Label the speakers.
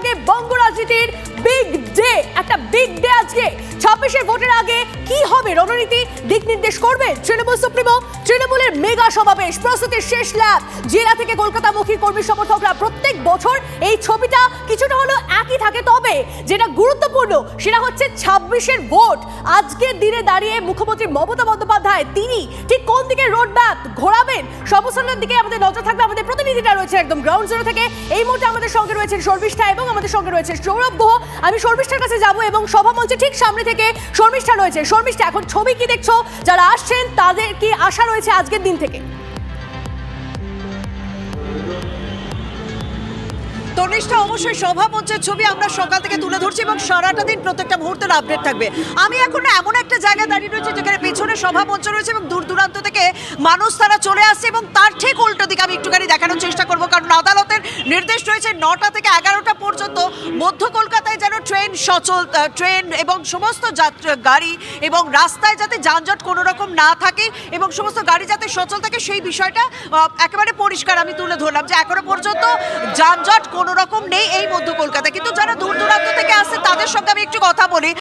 Speaker 1: আজকে বঙ্গ রাজনীতির big day, একটা বিগ ডে আজকে। 26-এর ভোটের আগে কি হবে রণনীতি দিক নির্দেশ করবে তৃণমূল সুপ্রিমো। তৃণমূলের মেগা সমাবেশ, প্রস্তুতির শেষ ল্যাব, জেলা থেকে কলকাতামুখী কর্মী সমর্থকরা। প্রত্যেক বছর এই ছবিটা কিছুটা হলেও একই থাকে, তবে যেটা গুরুত্বপূর্ণ সেটা হচ্ছে 26-এর ভোট। আজকের দিনে দাঁড়িয়ে মুখ্যমন্ত্রী মমতা বন্দ্যোপাধ্যায় তিনি ঠিক কোন দিকে রোড ম্যাপ ঘোরাবেন, সর্বসাধারণের দিকে আমাদের নজর থাকবে। আমাদের প্রতিনিধিটা রয়েছে একদম গ্রাউন্ড জিরো থেকে। এই মুহূর্তে আমাদের সঙ্গে রয়েছেন শর্মিষ্ঠা এবং আমাদের সঙ্গে রয়েছে সৌরভ গুহ। আমি শর্মিষ্ঠার কাছে যাব এবং সভা মঞ্চে ঠিক সামনে থেকে শর্মিষ্ঠা রয়েছে। শর্মিষ্ঠা, এখন ছবি কি দেখছো? যারা আসছেন তাদের কি আশা রয়েছে আজকের দিন থেকে?
Speaker 2: তনিষ্ঠা, অবশ্যই সভা মঞ্চের ছবি আমরা সকাল থেকে তুলে ধরছি এবং সারাটা দিন প্রত্যেকটা মুহূর্তের আপডেট থাকবে। আমি এখন এমন একটা জায়গায় দাঁড়িয়ে রয়েছি যেখানে পেছনে সভা মঞ্চ রয়েছে এবং দূর দূরান্ত থেকে মানুষ তারা চলে আসছে এবং তার ঠিক উল্টো দিকে আমি একটুখানি দেখানোর চেষ্টা করবো, কারণ আদালতের নির্দেশ রয়েছে 9টা থেকে 11টা পর্যন্ত মধ্য কলকাতায় যেন ট্রেন সচল, ট্রেন এবং সমস্ত গাড়ি এবং রাস্তায় যাতে যানজট কোনো রকম না থাকে এবং সমস্ত গাড়ি যাতে সচল থাকে সেই বিষয়টা একেবারে পরিষ্কার আমি তুলে ধরলাম যে এখনো পর্যন্ত যানজট কোনো রকম নেই এই মধ্য কলকাতা। কিন্তু যারা দূর দূরান্ত থেকে আসছে তাদের সঙ্গে আমি একটু কথা বলি।